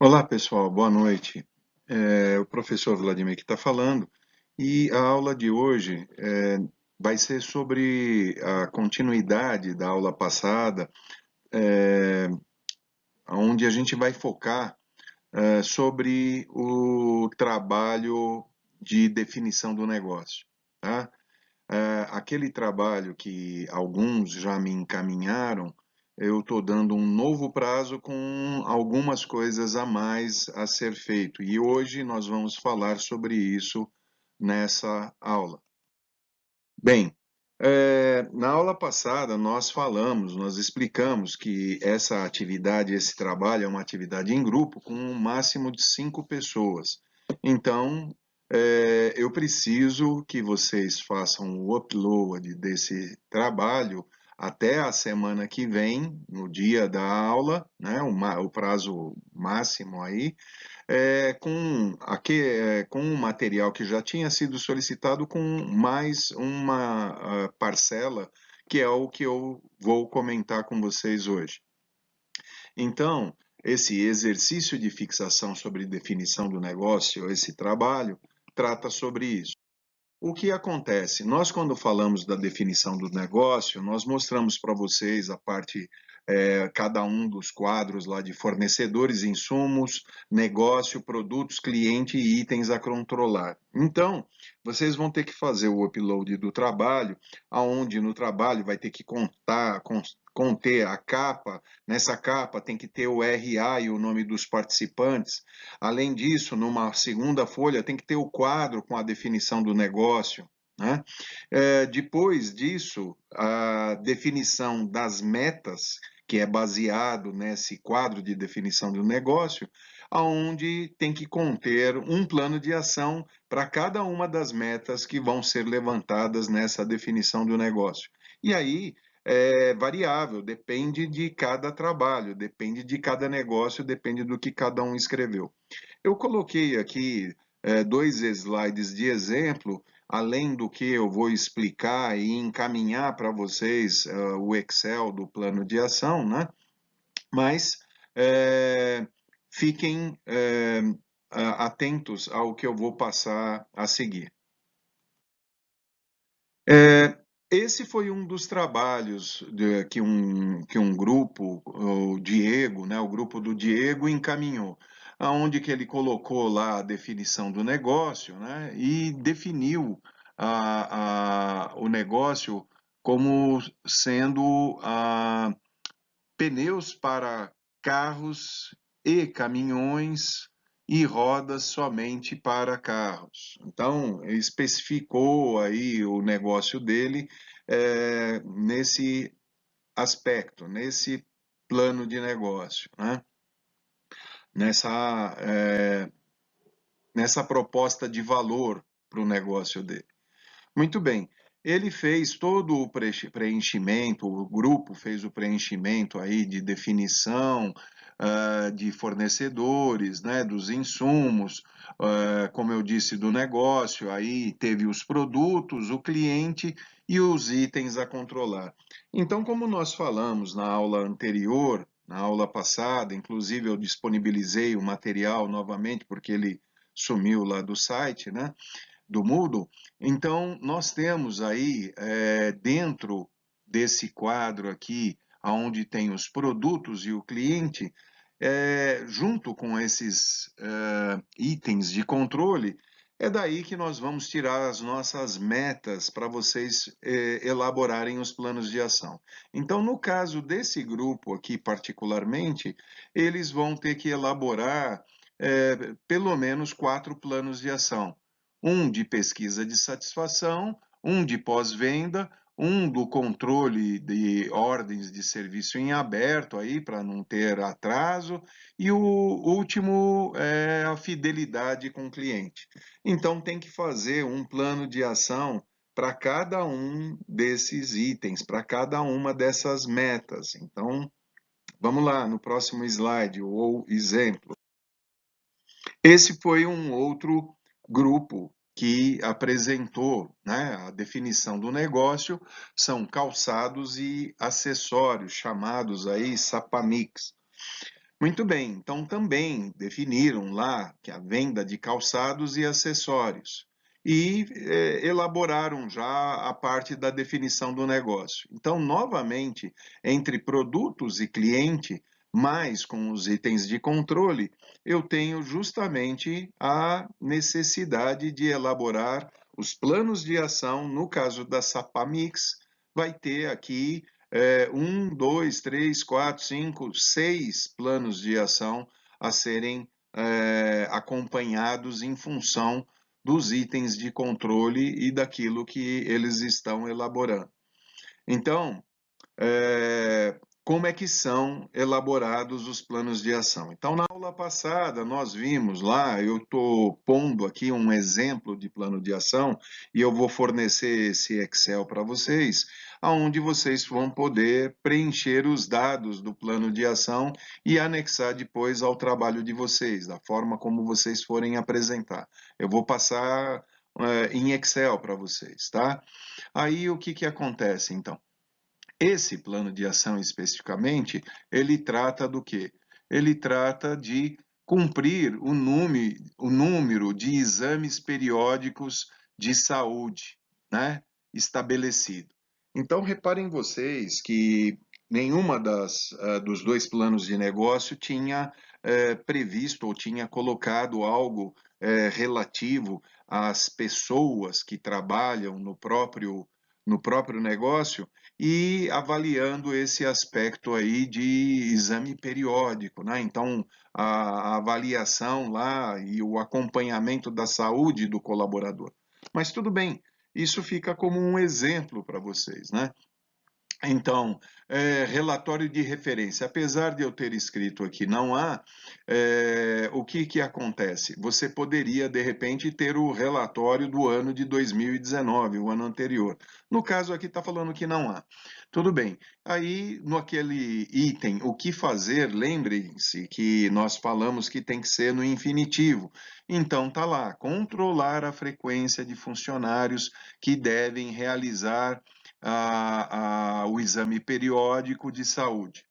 Olá, pessoal, boa noite. O professor Vladimir que está falando e a aula de hoje vai ser sobre a continuidade da aula passada, onde a gente vai focar sobre o trabalho de definição do negócio, tá? Aquele trabalho que alguns já me encaminharam, eu estou dando um novo prazo com algumas coisas a mais a ser feito. E hoje nós vamos falar sobre isso nessa aula. Bem, na aula passada nós explicamos que essa atividade, esse trabalho é uma atividade em grupo com um máximo de 5 pessoas. Então, eu preciso que vocês façam o upload desse trabalho até a semana que vem, no dia da aula, né, o prazo máximo aí, com um material que já tinha sido solicitado, com mais uma parcela, que é o que eu vou comentar com vocês hoje. Então, esse exercício de fixação sobre definição do negócio, esse trabalho, trata sobre isso. O que acontece? Nós, quando falamos da definição do negócio, nós mostramos para vocês a parte, cada um dos quadros lá de fornecedores, insumos, negócio, produtos, cliente e itens a controlar. Então, vocês vão ter que fazer o upload do trabalho, aonde no trabalho vai ter que conter a capa. Nessa capa tem que ter o RA e o nome dos participantes. Além disso, numa segunda folha, tem que ter o quadro com a definição do negócio, né? Depois disso, a definição das metas, que é baseado nesse quadro de definição do negócio, aonde tem que conter um plano de ação para cada uma das metas que vão ser levantadas nessa definição do negócio. E aí é variável, depende de cada trabalho, depende de cada negócio, depende do que cada um escreveu. Eu coloquei aqui dois slides de exemplo, além do que eu vou explicar e encaminhar para vocês o Excel do plano de ação, né? Mas é, fiquem atentos ao que eu vou passar a seguir. É, esse foi um dos trabalhos que um grupo, o Diego, né, o grupo do Diego encaminhou, aonde que ele colocou lá a definição do negócio, né, e definiu o negócio como sendo pneus para carros e caminhões e rodas somente para carros. Então, ele especificou aí o negócio dele nesse aspecto, nesse plano de negócio, né? nessa, é, nessa proposta de valor para o negócio dele. Muito bem. Ele fez todo o preenchimento, o grupo fez o preenchimento aí de definição de fornecedores, né, dos insumos, como eu disse, do negócio, aí teve os produtos, o cliente e os itens a controlar. Então, como nós falamos na aula anterior, na aula passada, inclusive eu disponibilizei o material novamente, porque ele sumiu lá do site, né? Do Moodle. Então, nós temos aí, dentro desse quadro aqui, onde tem os produtos e o cliente, junto com esses itens de controle, é daí que nós vamos tirar as nossas metas para vocês elaborarem os planos de ação. Então, no caso desse grupo aqui, particularmente, eles vão ter que elaborar pelo menos 4 planos de ação, um de pesquisa de satisfação, um de pós-venda, um do controle de ordens de serviço em aberto aí para não ter atraso, e o último é a fidelidade com o cliente. Então tem que fazer um plano de ação para cada um desses itens, para cada uma dessas metas. Então, vamos lá no próximo slide ou exemplo. Esse foi um outro grupo que apresentou, né, a definição do negócio, são calçados e acessórios, chamados aí SAPAMIX. Muito bem, então também definiram lá que a venda de calçados e acessórios e elaboraram já a parte da definição do negócio. Então, novamente, entre produtos e cliente, mais com os itens de controle, eu tenho justamente a necessidade de elaborar os planos de ação. No caso da Sapamix, vai ter aqui um, dois, três, quatro, cinco, seis planos de ação a serem acompanhados em função dos itens de controle e daquilo que eles estão elaborando. Então, como é que são elaborados os planos de ação? Então, na aula passada, nós vimos lá, eu estou pondo aqui um exemplo de plano de ação e eu vou fornecer esse Excel para vocês, onde vocês vão poder preencher os dados do plano de ação e anexar depois ao trabalho de vocês, da forma como vocês forem apresentar. Eu vou passar em Excel para vocês, tá? Aí, o que que acontece, então? Esse plano de ação especificamente, ele trata do quê? Ele trata de cumprir o número de exames periódicos de saúde, né, estabelecido. Então, reparem vocês que nenhuma dos dois planos de negócio tinha previsto ou tinha colocado algo relativo às pessoas que trabalham no próprio negócio e avaliando esse aspecto aí de exame periódico, né? Então, a avaliação lá e o acompanhamento da saúde do colaborador. Mas tudo bem, isso fica como um exemplo para vocês, né? Então, relatório de referência. Apesar de eu ter escrito aqui não há, o que que acontece? Você poderia, de repente, ter o relatório do ano de 2019, o ano anterior. No caso aqui está falando que não há. Tudo bem. Aí, no aquele item, o que fazer, lembrem-se que nós falamos que tem que ser no infinitivo. Então, tá lá, controlar a frequência de funcionários que devem realizar o exame periódico de saúde.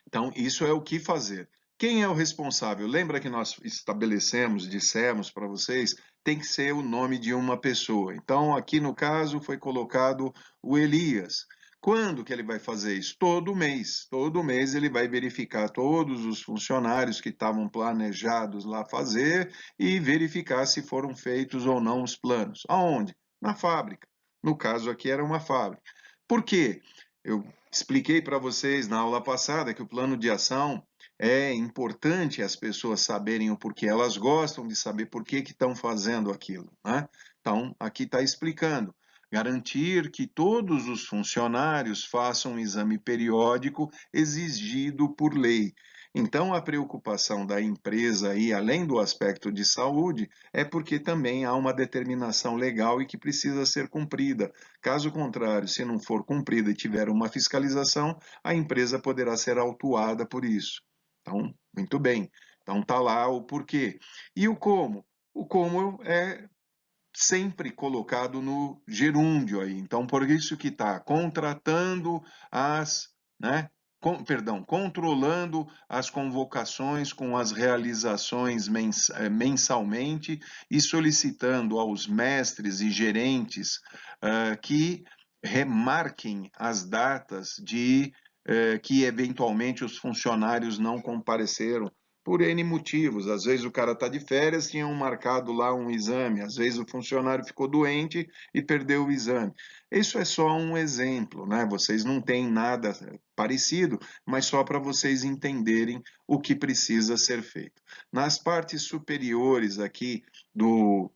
Então, isso é o que fazer. Quem é o responsável? Lembra que nós estabelecemos, dissemos para vocês, tem que ser o nome de uma pessoa. Então, aqui no caso, foi colocado o Elias. Quando que ele vai fazer isso? Todo mês. Todo mês ele vai verificar todos os funcionários que estavam planejados lá fazer e verificar se foram feitos ou não os planos. Aonde? Na fábrica. No caso aqui era uma fábrica. Por quê? Eu expliquei para vocês na aula passada que o plano de ação é importante as pessoas saberem o porquê. Elas gostam de saber por que estão fazendo aquilo, né? Então, aqui está explicando. Garantir que todos os funcionários façam um exame periódico exigido por lei. Então, a preocupação da empresa aí, além do aspecto de saúde, é porque também há uma determinação legal e que precisa ser cumprida. Caso contrário, se não for cumprida e tiver uma fiscalização, a empresa poderá ser autuada por isso. Então, muito bem. Então, está lá o porquê. E o como? O como é sempre colocado no gerúndio aí. Então, por isso que está contratando né? Controlando as convocações com as realizações mensalmente e solicitando aos mestres e gerentes que remarquem as datas de que eventualmente os funcionários não compareceram por N motivos. Às vezes o cara está de férias, tinham marcado lá um exame, às vezes o funcionário ficou doente e perdeu o exame. Isso é só um exemplo, né? Vocês não têm nada parecido, mas só para vocês entenderem o que precisa ser feito. Nas partes superiores aqui do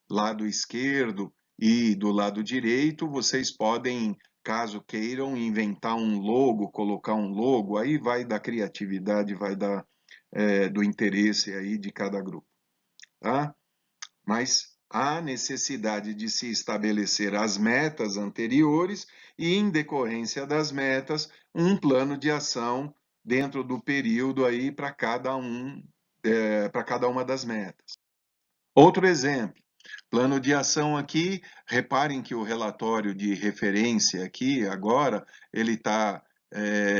lado esquerdo e do lado direito, vocês podem, caso queiram, inventar um logo, colocar um logo, aí vai da criatividade, vai do interesse aí de cada grupo, tá? Mas há necessidade de se estabelecer as metas anteriores e, em decorrência das metas, um plano de ação dentro do período aí para cada uma das metas. Outro exemplo, plano de ação aqui, reparem que o relatório de referência aqui, agora, ele está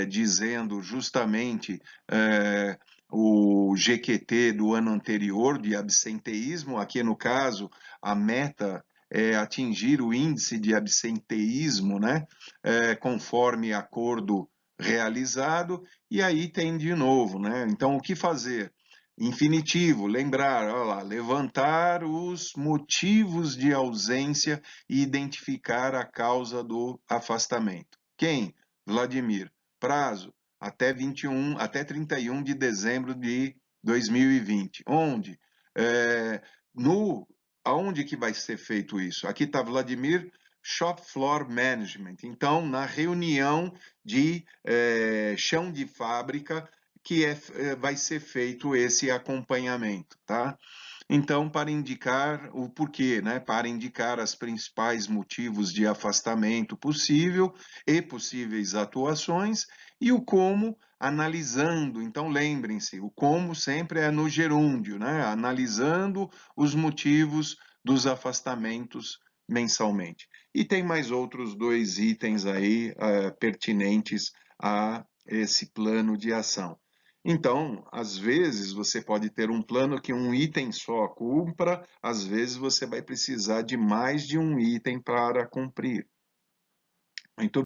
dizendo justamente o GQT do ano anterior de absenteísmo. Aqui, no caso, a meta é atingir o índice de absenteísmo, né, conforme acordo realizado, e aí tem de novo, né? Então, o que fazer? Infinitivo, lembrar, olha lá, levantar os motivos de ausência e identificar a causa do afastamento. Quem? Vladimir. Prazo até 31 de dezembro de 2020. Onde? Aonde que vai ser feito isso? Aqui está Vladimir, Shop Floor Management. Então, na reunião de chão de fábrica, que vai ser feito esse acompanhamento, tá? Então, para indicar o porquê, né? Para indicar os principais motivos de afastamento possível e possíveis atuações, e o como, analisando. Então, lembrem-se, o como sempre é no gerúndio, né? Analisando os motivos dos afastamentos mensalmente. E tem mais outros 2 itens aí pertinentes a esse plano de ação. Então, às vezes você pode ter um plano que um item só cumpra, às vezes você vai precisar de mais de um item para cumprir. Muito